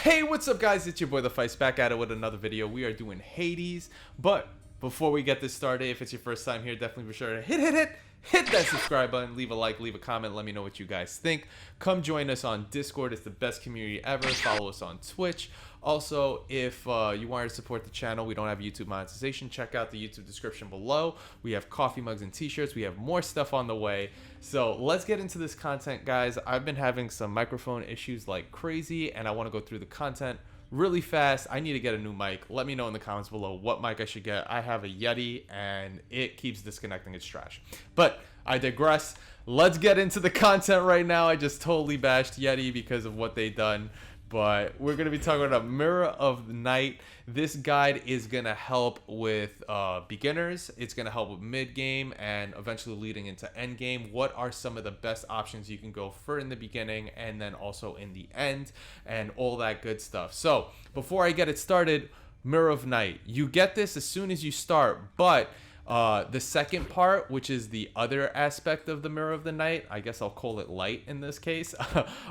Hey, what's up guys? It's your boy the Fice back at it with another video. We are doing Hades, but before we get this started, if it's your first time here, definitely be sure to hit that subscribe button, leave a like, leave a comment, let me know what you guys think. Come join us on Discord. It's the best community ever. Follow us on Twitch. Also, if you want to support the channel, we don't have YouTube monetization, check out the YouTube description below. We have coffee mugs and t-shirts. We have more stuff on the way. So let's get into this content, guys. I've been having some microphone issues like crazy, and I want to go through the content really fast. I need to get a new mic. Let me know in the comments below what mic I should get. I have a Yeti and it keeps disconnecting. It's trash. But I digress. Let's get into the content right now. I just totally bashed Yeti because of what they done. But we're going to be talking about Mirror of the Night. This guide is going to help with beginners. It's going to help with mid-game and eventually leading into end-game. What are some of the best options you can go for in the beginning and then also in the end and all that good stuff. So before I get it started, Mirror of Night. You get this as soon as you start, but the second part, which is the other aspect of the Mirror of the Night, I guess I'll call it light in this case,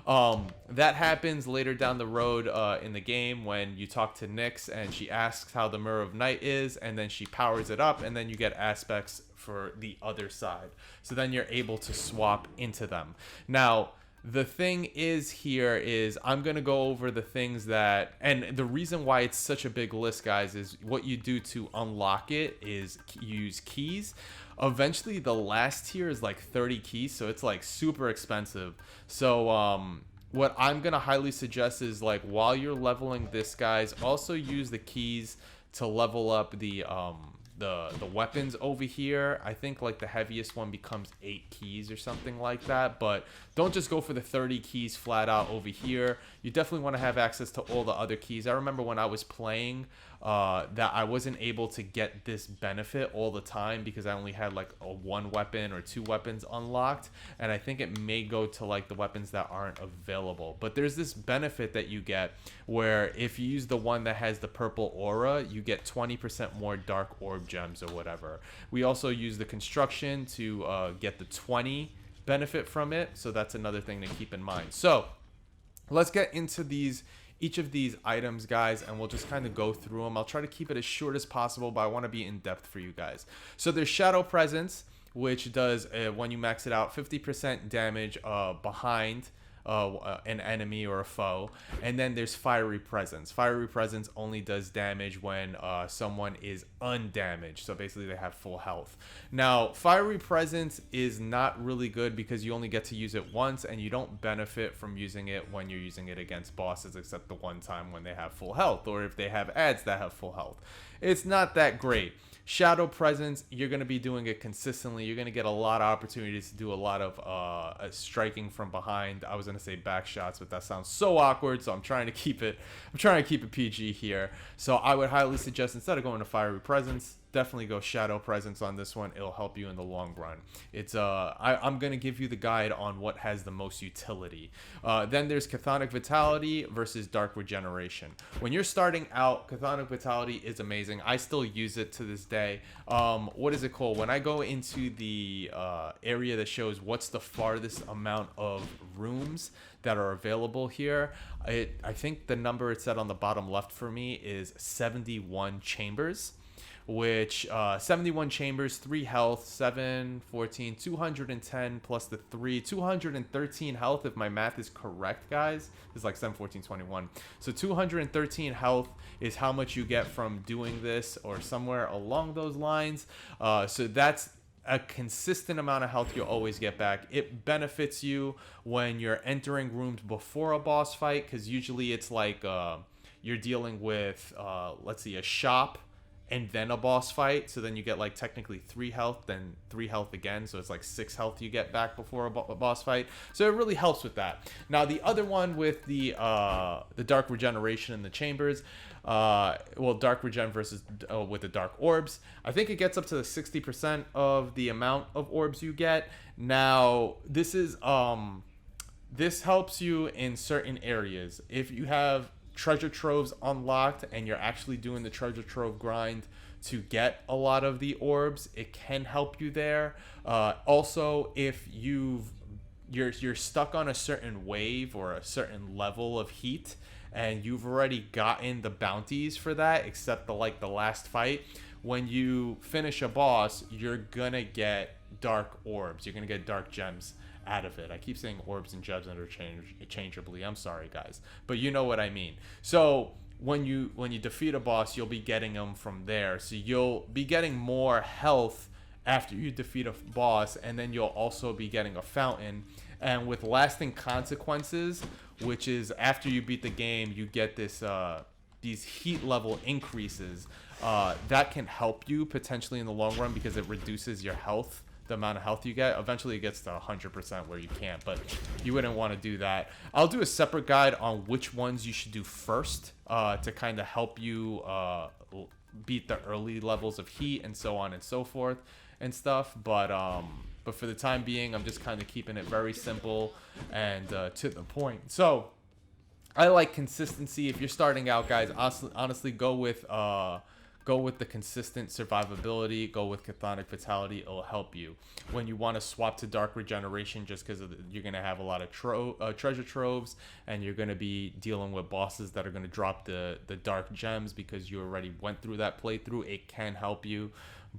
that happens later down the road in the game when you talk to Nyx and she asks how the Mirror of Night is, and then she powers it up, and then you get aspects for the other side. So then you're able to swap into them. Now, the thing is here is I'm going to go over the things that, and the reason why it's such a big list, guys, is what you do to unlock it is use keys. Eventually, the last tier is like 30 keys, so it's like super expensive. So what I'm going to highly suggest is like while you're leveling this, guys, also use the keys to level up the weapons over here. I think like the heaviest one becomes 8 keys or something like that, but don't just go for the 30 keys flat out over here. You definitely want to have access to all the other keys. I remember when I was playing that I wasn't able to get this benefit all the time because I only had like a 1 weapon or 2 weapons unlocked, and I think it may go to like the weapons that aren't available. But there's this benefit that you get where if you use the one that has the purple aura, you get 20% more dark orb gems or whatever. We also use the construction to get the 20 benefit from it, so that's another thing to keep in mind. So let's get into each of these items, guys, and we'll just kind of go through them. I'll try to keep it as short as possible, but I want to be in depth for you guys. So there's Shadow Presence, which does when you max it out 50% damage behind an enemy or a foe. And then there's Fiery Presence. Fiery Presence only does damage when someone is undamaged, so basically they have full health. Now Fiery Presence is not really good because you only get to use it once, and you don't benefit from using it when you're using it against bosses except the one time when they have full health, or if they have ads that have full health. It's not that great. Shadow Presence, you're going to be doing it consistently. You're going to get a lot of opportunities to do a lot of striking from behind. I was going to say back shots, but that sounds so awkward, so I'm trying to keep it PG here. So I would highly suggest, instead of going to Fiery Presence, definitely go Shadow Presence on this one. It'll help you in the long run. It's I'm gonna give you the guide on what has the most utility. Then there's Chthonic Vitality versus Dark Regeneration. When you're starting out, Chthonic Vitality is amazing. I still use it to this day. What is it called? When I go into the area that shows what's the farthest amount of rooms that are available here, I think the number it said on the bottom left for me is 71 chambers, which 71 chambers, 3 health, 7, 14, 210 plus the 3, 213 health if my math is correct, guys. It's like 7, 14, 21. So 213 health is how much you get from doing this, or somewhere along those lines. So that's a consistent amount of health you'll always get back. It benefits you when you're entering rooms before a boss fight, because usually it's like you're dealing with, let's see, a shop and then a boss fight, so then you get like technically 3 health, then 3 health again, so it's like 6 health you get back before a boss fight. So it really helps with that. Now the other one with the Dark Regeneration in the chambers, well, Dark Regen versus with the Dark Orbs, I think it gets up to the 60% of the amount of orbs you get. Now this is this helps you in certain areas. If you have treasure troves unlocked and you're actually doing the treasure trove grind to get a lot of the orbs, it can help you there. Also, if you're stuck on a certain wave or a certain level of heat and you've already gotten the bounties for that, except the last fight. When you finish a boss, you're gonna get dark orbs. You're gonna get dark gems out of it. I keep saying orbs and gems interchangeably. I'm sorry, guys, but you know what I mean. So when you defeat a boss, you'll be getting them from there. So you'll be getting more health after you defeat a boss, and then you'll also be getting a fountain. And with lasting consequences, which is after you beat the game, you get this these heat level increases. That can help you potentially in the long run because it reduces your health, the amount of health you get. Eventually it gets to 100% where you can't, but you wouldn't want to do that. I'll do a separate guide on which ones you should do first to kind of help you beat the early levels of heat and so on and so forth and stuff. But for the time being, I'm just kind of keeping it very simple and to the point. So I like consistency. If you're starting out, guys, honestly go with the consistent survivability. Go with Chthonic Vitality. It'll help you. When you want to swap to Dark Regeneration, just because you're going to have a lot of treasure troves, and you're going to be dealing with bosses that are going to drop the dark gems because you already went through that playthrough, it can help you.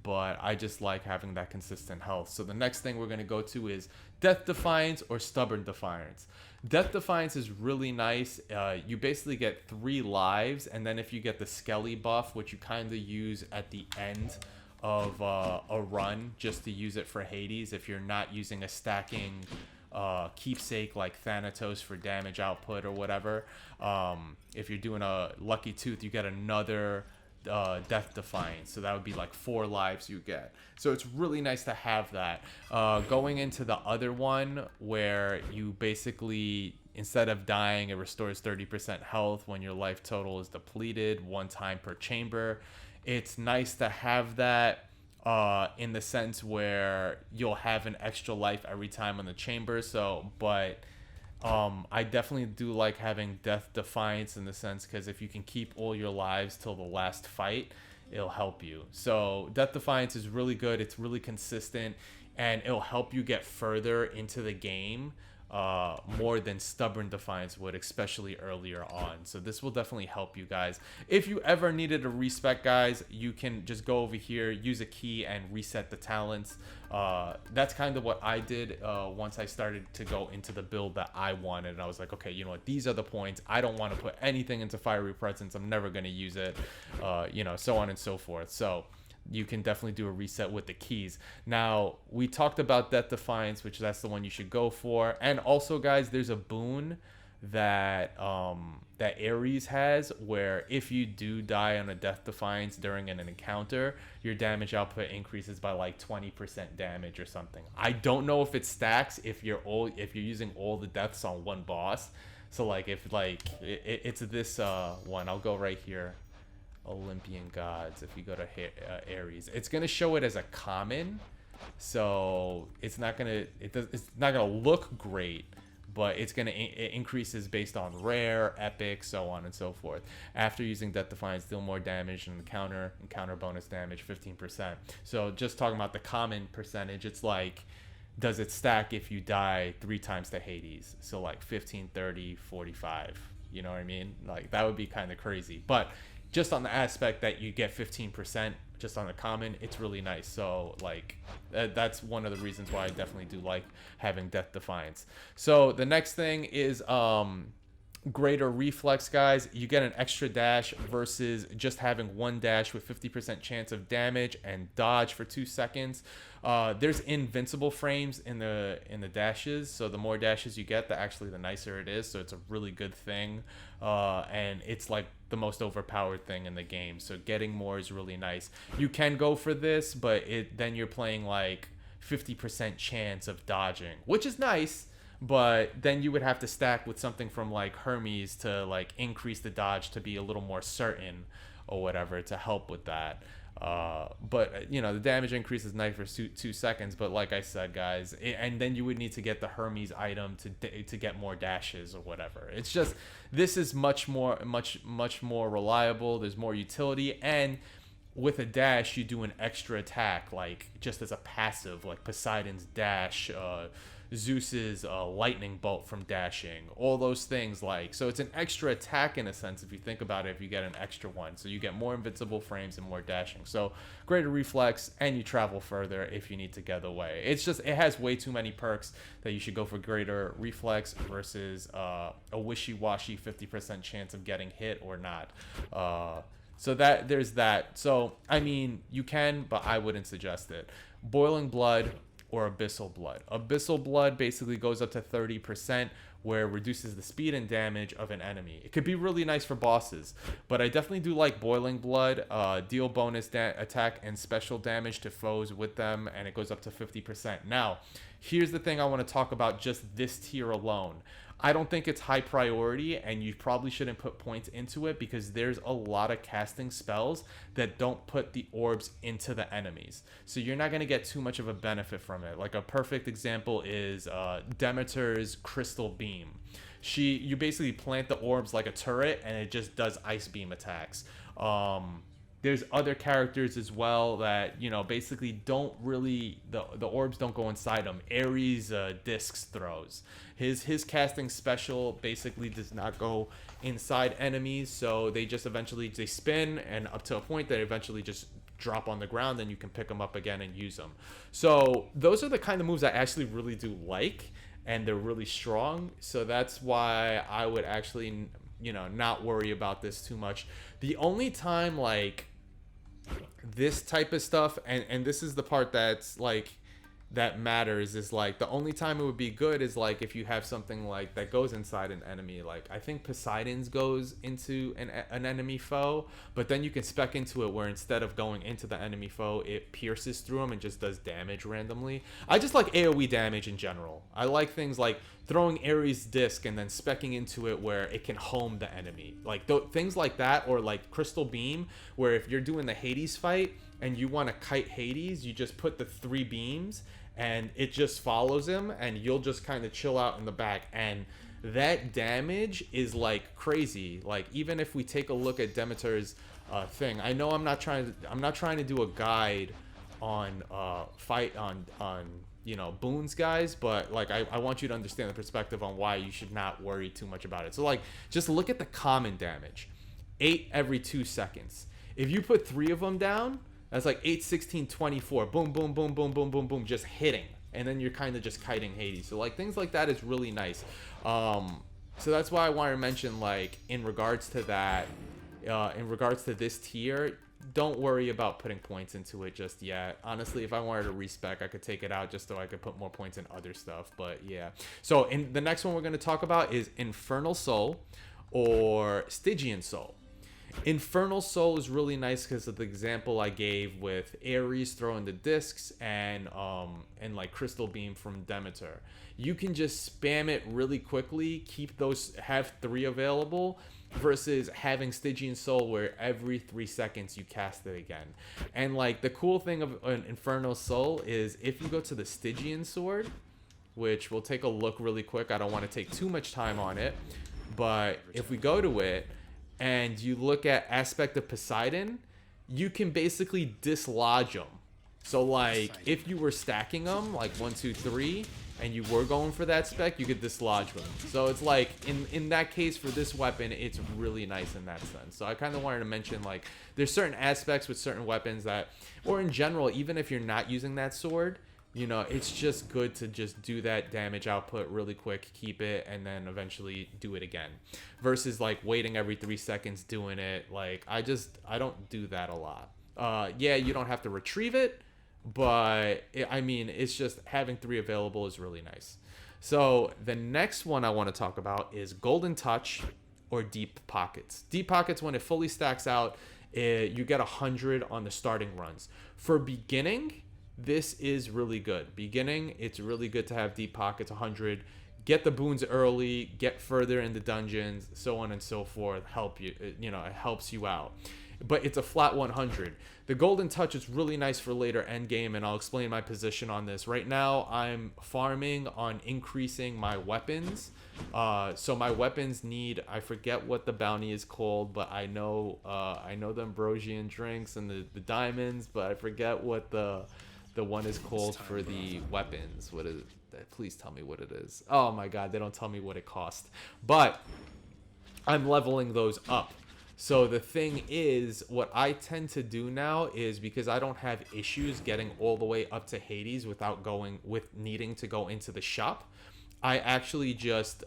But I just like having that consistent health. So the next thing we're going to go to is Death Defiance or Stubborn Defiance. Death Defiance is really nice. You basically get 3 lives, and then if you get the Skelly buff, which you kind of use at the end of a run just to use it for Hades, if you're not using a stacking keepsake like Thanatos for damage output or whatever. If you're doing a Lucky Tooth, you get another Death Defiance, so that would be like 4 lives you get. So it's really nice to have that. Going into the other one where you basically, instead of dying, it restores 30% health when your life total is depleted 1 time per chamber. It's nice to have that in the sense where you'll have an extra life every time on the chamber. So but I definitely do like having Death Defiance in the sense, because if you can keep all your lives till the last fight, it'll help you. So Death Defiance is really good. It's really consistent, and it'll help you get further into the game more than Stubborn Defiance would, especially earlier on. So this will definitely help you guys. If you ever needed a respec, guys, you can just go over here, use a key, and reset the talents. That's kind of what I did once I started to go into the build that I wanted. And I was like, okay, you know what? These are the points. I don't want to put anything into Fiery Presence. I'm never going to use it, so on and so forth. So you can definitely do a reset with the keys. Now, we talked about Death Defiance, which that's the one you should go for. And also, guys, there's a boon that that Ares has, where if you do die on a Death Defiance during an encounter, your damage output increases by like 20% damage or something. I don't know if it stacks if you're using all the deaths on one boss. So like if it's this one, I'll go right here. Olympian Gods. If you go to Ares, it's gonna show it as a common, so it's not gonna look great, but it's gonna it increases based on rare, epic, so on and so forth. After using Death Defiance, deal more damage and counter bonus damage 15%. So just talking about the common percentage, it's like, does it stack if you die 3 times to Hades? So like 15, 30, 45. You know what I mean? Like that would be kind of crazy, but just on the aspect that you get 15% just on the common, it's really nice. So like that's one of the reasons why I definitely do like having Death Defiance. So the next thing is greater reflex, guys. You get an extra dash versus just having 1 dash with 50% chance of damage and dodge for 2 seconds. There's invincible frames in the dashes, so the more dashes you get, the nicer it is. So it's a really good thing, and it's like the most overpowered thing in the game. So getting more is really nice. You can go for this, but then you're playing like 50% chance of dodging, which is nice. But then you would have to stack with something from like Hermes to like increase the dodge to be a little more certain or whatever to help with that. But the damage increase is nice for 2 seconds. But like I said, guys, and then you would need to get the Hermes item to get more dashes or whatever. It's just, this is much more reliable. There's more utility, and with a dash, you do an extra attack, like just as a passive, like Poseidon's dash, Zeus's lightning bolt from dashing, all those things. Like, so it's an extra attack in a sense if you think about it, if you get an extra one, so you get more invincible frames and more dashing, so greater reflex, and you travel further if you need to get away. It's just, it has way too many perks that you should go for greater reflex versus a wishy-washy 50% chance of getting hit or not. So that, there's that. So I mean, you can, but I wouldn't suggest it. Boiling Blood or Abyssal Blood. Abyssal Blood basically goes up to 30%, where it reduces the speed and damage of an enemy. It could be really nice for bosses, but I definitely do like Boiling Blood. Deal bonus attack and special damage to foes with them, and it goes up to 50%. Now, here's the thing I want to talk about just this tier alone. I don't think it's high priority, and you probably shouldn't put points into it because there's a lot of casting spells that don't put the orbs into the enemies. So you're not going to get too much of a benefit from it. Like a perfect example is Demeter's Crystal Beam. You basically plant the orbs like a turret, and it just does ice beam attacks. There's other characters as well that, you know, basically don't really, the orbs don't go inside them. Ares discs throws. His casting special basically does not go inside enemies, so they just eventually, they spin, and up to a point they eventually just drop on the ground, and you can pick them up again and use them. So those are the kind of moves I actually really do like, and they're really strong. So that's why I would actually, you know, not worry about this too much. The only time, like, this type of stuff, and this is the part that's like that matters, is like the only time it would be good is like if you have something like that goes inside an enemy. Like I think Poseidon's goes into an enemy foe, but then you can spec into it where instead of going into the enemy foe, it pierces through them and just does damage randomly. I just like AoE damage in general. I like things like throwing Ares disc and then specking into it where it can home the enemy, like things like that. Or like Crystal Beam, where if you're doing the Hades fight and you want to kite Hades, you just put the 3 beams and it just follows him, and you'll just kind of chill out in the back, and that damage is like crazy. Like even if we take a look at Demeter's thing, I know I'm not trying to do a guide on fight on you know, boons, guys, but like I want you to understand the perspective on why you should not worry too much about it. So like just look at the common damage. 8 every 2 seconds. If you put 3 of them down, that's like 8, 16, 24. Boom, boom, boom, boom, boom, boom, boom, just hitting. And then you're kind of just kiting Hades. So like things like that is really nice. So that's why I want to mention, like, in regards to that, in regards to this tier, don't worry about putting points into it just yet. Honestly, if I wanted to respec, I could take it out just so I could put more points in other stuff. But yeah. So in the next one we're going to talk about is Infernal Soul or Stygian Soul. Infernal Soul is really nice because of the example I gave with Ares throwing the discs and like Crystal Beam from Demeter. You can just spam it really quickly, have 3 available, versus having Stygian Soul where every 3 seconds you cast it again. And like the cool thing of an Infernal Soul is if you go to the Stygian Sword, which we'll take a look really quick, I don't want to take too much time on it, but if we go to it and you look at Aspect of Poseidon, you can basically dislodge them. So like if you were stacking them like 1, 2, 3 and you were going for that spec, you could dislodge them. So it's like in that case for this weapon, it's really nice in that sense. So I kind of wanted to mention, like, there's certain aspects with certain weapons that, or in general, even if you're not using that sword, you know, it's just good to just do that damage output really quick, keep it, and then eventually do it again. Versus like waiting every 3 seconds doing it. Like I don't do that a lot. Yeah, you don't have to retrieve it, but I mean, it's just having 3 available is really nice. So the next one I want to talk about is Golden Touch or Deep Pockets. Deep Pockets, when it fully stacks out, you get 100 on the starting runs. For beginning, this is really good. Beginning, it's really good to have Deep Pockets 100. Get the boons early, get further in the dungeons, so on and so forth. You know, it helps you out. But it's a flat 100. The Golden Touch is really nice for later end game, and I'll explain my position on this. Right now, I'm farming on increasing my weapons. So my weapons need, I forget what the bounty is called, but I know the Ambrosian drinks and the diamonds, but I forget what the one is called for the weapons. What is it? Please tell me what it is. Oh my god, they don't tell me what it cost. But I'm leveling those up. So the thing is, what I tend to do now is, because I don't have issues getting all the way up to Hades without needing to go into the shop, I actually just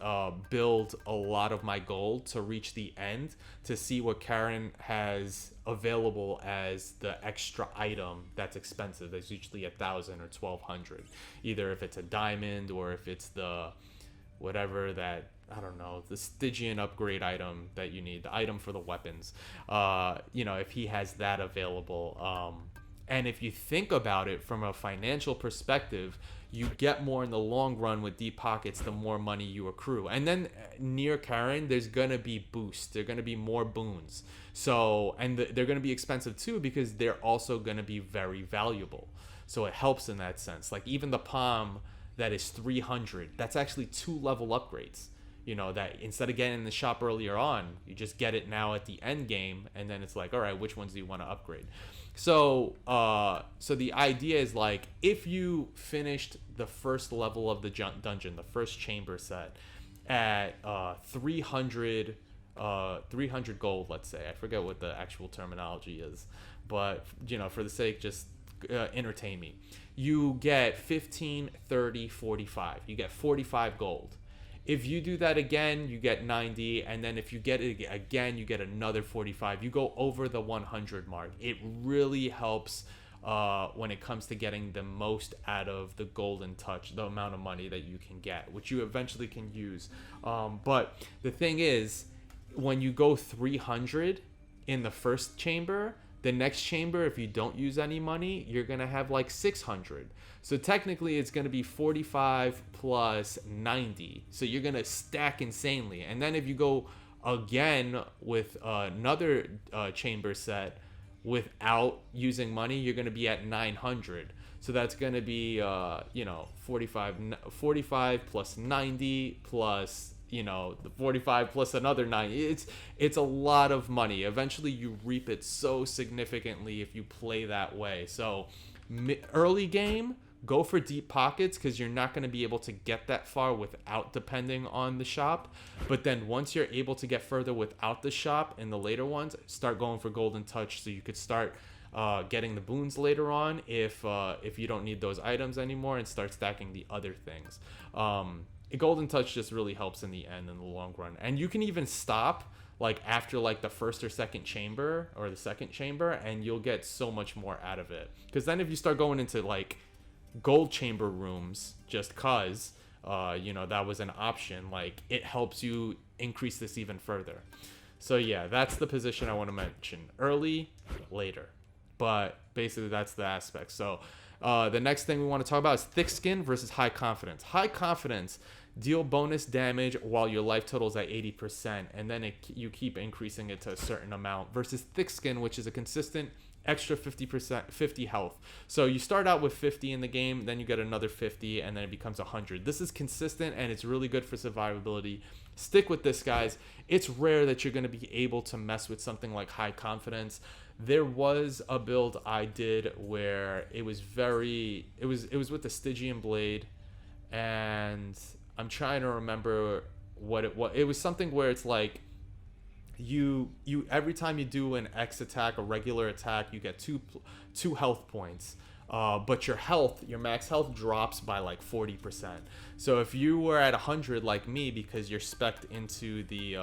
build a lot of my gold to reach the end to see what Karen has available as the extra item that's expensive. That's usually 1,000 or 1,200. Either if it's a diamond or if it's the whatever that, I don't know, the Stygian upgrade item that you need, the item for the weapons. If he has that available. And if you think about it from a financial perspective, you get more in the long run with deep pockets the more money you accrue. And then near Karen, there's going to be boosts. There are going to be more boons. So, and they're going to be expensive too, because they're also going to be very valuable. So it helps in that sense. Like even the palm that is 300, that's actually 2 level upgrades. That instead of getting in the shop earlier on, you just get it now at the end game, and then it's like, all right, which ones do you want to upgrade? So the idea is, like, if you finished the first level of the dungeon, the first chamber set, at 300 gold, let's say. I forget what the actual terminology is, but for the sake, just entertain me. You get 15, 30, 45. You get 45 gold. If you do that again, you get 90, and then if you get it again, you get another 45. You go over the 100 mark. It really helps when it comes to getting the most out of the golden touch, the amount of money that you can get, which you eventually can use. But the thing is, when you go 300 in the first chamber, the next chamber, if you don't use any money, you're going to have like 600. So technically, it's going to be 45 plus 90. So you're going to stack insanely. And then if you go again with another chamber set without using money, you're going to be at 900. So that's going to be, 45 plus 90 plus, the 45 plus another 90. It's a lot of money. Eventually, you reap it so significantly if you play that way. So early game, go for deep pockets, because you're not going to be able to get that far without depending on the shop. But then once you're able to get further without the shop in the later ones, start going for golden touch, so you could start getting the boons later on if you don't need those items anymore, and start stacking the other things. Golden touch just really helps in the end, in the long run. And you can even stop like after like the first or second chamber, or the second chamber, and you'll get so much more out of it. Because then if you start going into like gold chamber rooms, just cause that was an option, like it helps you increase this even further. So yeah, that's the position I want to mention: early, later. But basically that's the aspect. So the next thing we want to talk about is thick skin versus high confidence. High confidence, deal bonus damage while your life total is at 80%, and then you keep increasing it to a certain amount, versus thick skin, which is a consistent extra 50 health. So you start out with 50 in the game, then you get another 50, and then it becomes 100. This is consistent, and it's really good for survivability. Stick with this, guys. It's rare that you're going to be able to mess with something like high confidence. There was a build I did where it was with the Stygian blade, and I'm trying to remember what it was. It was something where it's like you every time you do an X attack, a regular attack, you get two health points. But your max health drops by like 40%. So if you were at 100 like me, because you're spec'd into the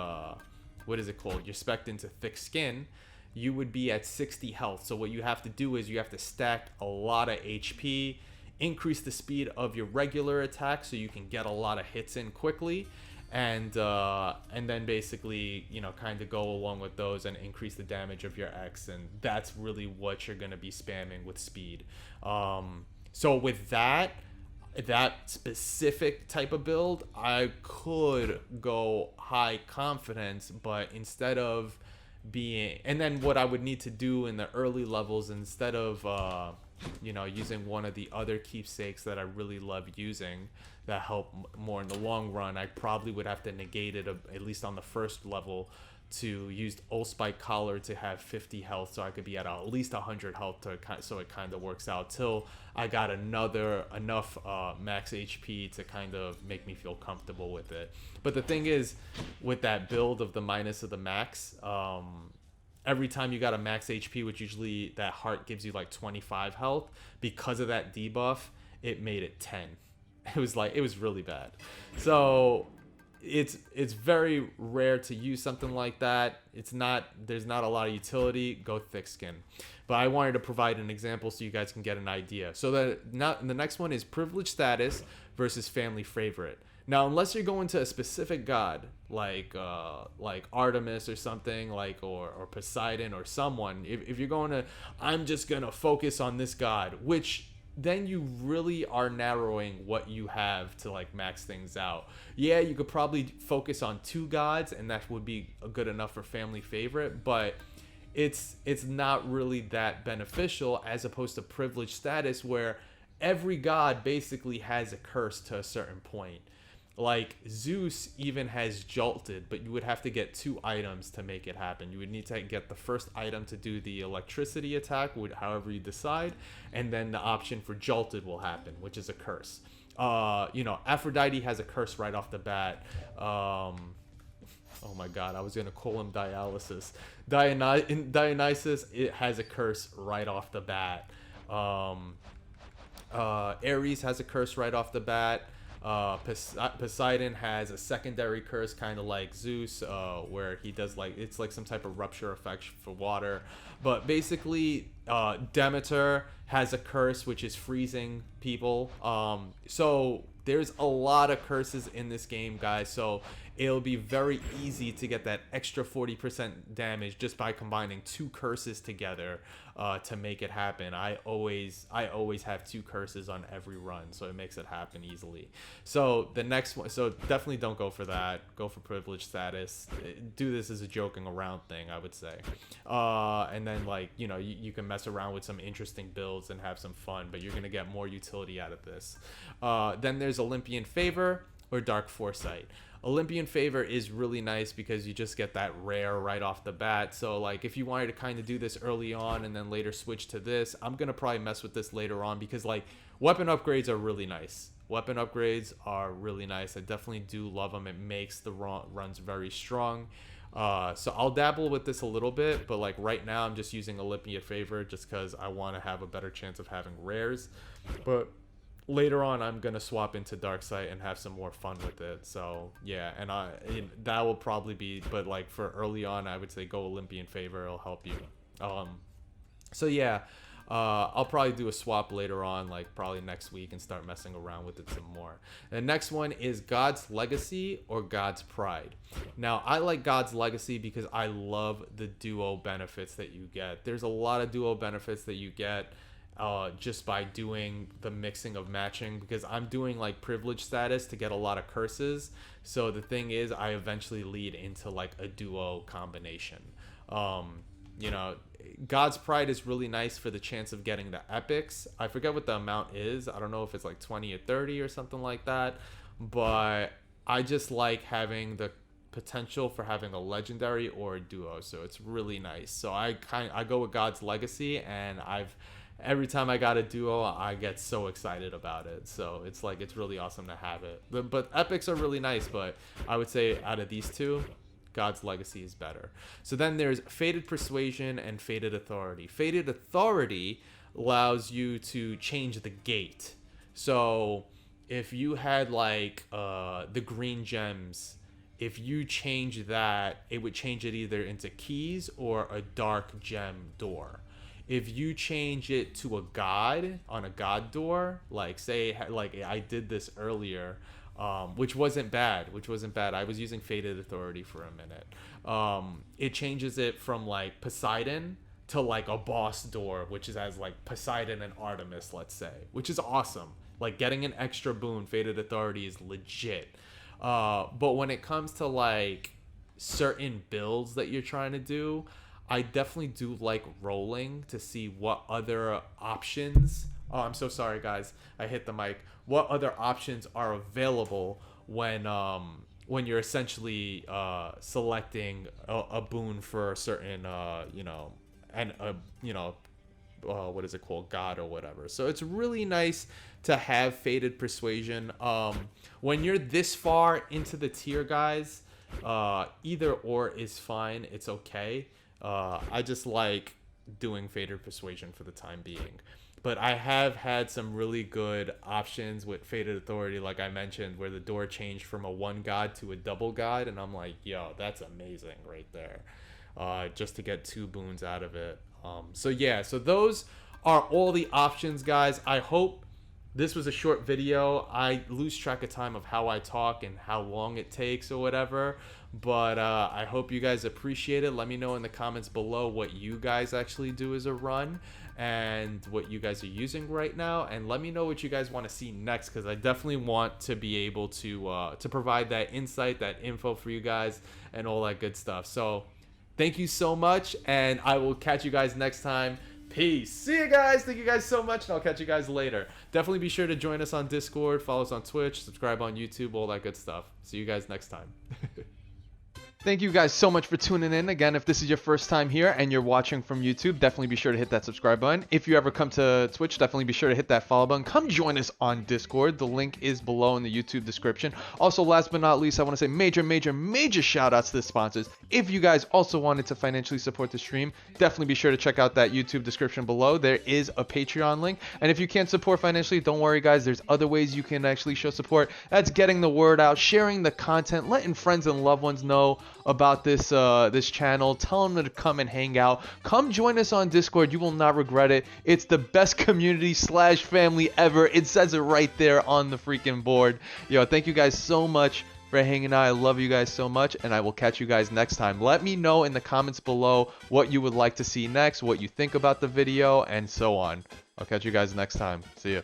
what is it called? You're spec'd into thick skin, you would be at 60 health. So what you have to do is you have to stack a lot of HP, increase the speed of your regular attack so you can get a lot of hits in quickly, and then basically kind of go along with those and increase the damage of your X, and that's really what you're going to be spamming with speed. So with that specific type of build, I could go high confidence, but instead of and then what I would need to do in the early levels, instead of using one of the other keepsakes that I really love using that help more in the long run, I probably would have to negate it at least on the first level to use Allspike Collar to have 50 health, so I could be at least 100 health so it kind of works out till I got enough max HP to kind of make me feel comfortable with it. But the thing is, with that build of the minus of the max, every time you got a max HP, which usually that heart gives you like 25 health, because of that debuff, it made it 10. It was really bad. So it's very rare to use something like that. There's not a lot of utility. Go thick skin. But I wanted to provide an example so you guys can get an idea. So the next one is privilege status versus family favorite. Now, unless you're going to a specific god like Artemis or something, or Poseidon or someone, if you're going to, I'm just gonna focus on this god, which then you really are narrowing what you have to like max things out. Yeah, you could probably focus on 2 gods and that would be good enough for family favorite, but it's not really that beneficial as opposed to privilege status, where every god basically has a curse to a certain point. Like Zeus even has Jolted, but you would have to get 2 items to make it happen. You would need to get the first item to do the electricity attack, however you decide, and then the option for Jolted will happen, which is a curse. Aphrodite has a curse right off the bat. Oh my god, I was gonna call him Dialysis. Dionysus, it has a curse right off the bat. Ares has a curse right off the bat. Poseidon has a secondary curse, kind of like Zeus, where he does it's like some type of rupture effect for water. But basically, Demeter has a curse which is freezing people. So there's a lot of curses in this game, guys. So it'll be very easy to get that extra 40% damage just by combining 2 curses together to make it happen. I always have 2 curses on every run, so it makes it happen easily. So the next one, so definitely don't go for that. Go for privilege status. Do this as a joking around thing, I would say. And then you can mess around with some interesting builds and have some fun, but you're gonna get more utility out of this. Then there's Olympian Favor or Dark Foresight. Olympian Favor is really nice because you just get that rare right off the bat. So if you wanted to kind of do this early on and then later switch to this, I'm going to probably mess with this later on because weapon upgrades are really nice. Weapon upgrades are really nice. I definitely do love them. It makes the runs very strong. So I'll dabble with this a little bit, but right now I'm just using Olympian Favor just because I want to have a better chance of having rares. But later on, I'm gonna swap into Darksight and have some more fun with it. So yeah, and that will probably be. But for early on, I would say go Olympian Favor. It'll help you. So yeah, I'll probably do a swap later on, probably next week, and start messing around with it some more. The next one is God's Legacy or God's Pride. Now, I like God's Legacy because I love the duo benefits that you get. There's a lot of duo benefits that you get just by doing the mixing of matching, because I'm doing privilege status to get a lot of curses. So the thing is, I eventually lead into a duo combination. God's Pride is really nice for the chance of getting the epics. I forget what the amount is. I don't know if it's 20 or 30 or something like that, but I just like having the potential for having a legendary or a duo. So it's really nice. So I go with God's Legacy, and every time I got a duo, I get so excited about it. So it's really awesome to have it. But epics are really nice, but I would say out of these two, God's Legacy is better. So then there's Fated Persuasion and Fated Authority. Fated Authority allows you to change the gate. So if you had the green gems, if you change that, it would change it either into keys or a dark gem door. If you change it to a god on a god door, say I did this earlier, which wasn't bad. I was using Fated Authority for a minute. It changes it from Poseidon to a boss door, which is as Poseidon and Artemis, let's say, which is awesome. Getting an extra boon, Fated Authority is legit. But when it comes to certain builds that you're trying to do, I definitely do like rolling to see what other options. Oh, I'm so sorry, guys. I hit the mic. What other options are available when when you're essentially selecting a boon for a certain you know, and you know, what is it called, god or whatever. So it's really nice to have Faded Persuasion. When you're this far into the tier, guys, either or is fine. It's okay. I just like doing Faded Persuasion for the time being. But I have had some really good options with Faded Authority, like I mentioned, where the door changed from a 1 god to a double god, and I'm like, yo, that's amazing right there. Just to get 2 boons out of it. So yeah, so those are all the options, guys. I hope this was a short video. I lose track of time of how I talk and how long it takes or whatever. But I hope you guys appreciate it. Let me know in the comments below what you guys actually do as a run and what you guys are using right now. And let me know what you guys want to see next, because I definitely want to be able to provide that insight, that info for you guys and all that good stuff. So thank you so much, and I will catch you guys next time. Peace. See you guys. Thank you guys so much, and I'll catch you guys later. Definitely be sure to join us on Discord, follow us on Twitch, subscribe on YouTube, all that good stuff. See you guys next time. Thank you guys so much for tuning in. Again, if this is your first time here and you're watching from YouTube, definitely be sure to hit that subscribe button. If you ever come to Twitch, definitely be sure to hit that follow button. Come join us on Discord. The link is below in the YouTube description. Also, last but not least, I want to say major shout outs to the sponsors. If you guys also wanted to financially support the stream, definitely be sure to check out that YouTube description below. There is a Patreon link. And if you can't support financially, don't worry, guys. There's other ways you can actually show support. That's getting the word out, sharing the content, letting friends and loved ones know about this this channel. Tell them to come and hang out. Come join us on Discord. You will not regret it. It's the best community / family ever. It says it right there on the freaking board. Yo, thank you guys so much for hanging out. I love you guys so much, and I will catch you guys next time. Let me know in the comments below what you would like to see next, what you think about the video, and so on. I'll catch you guys next time. See ya.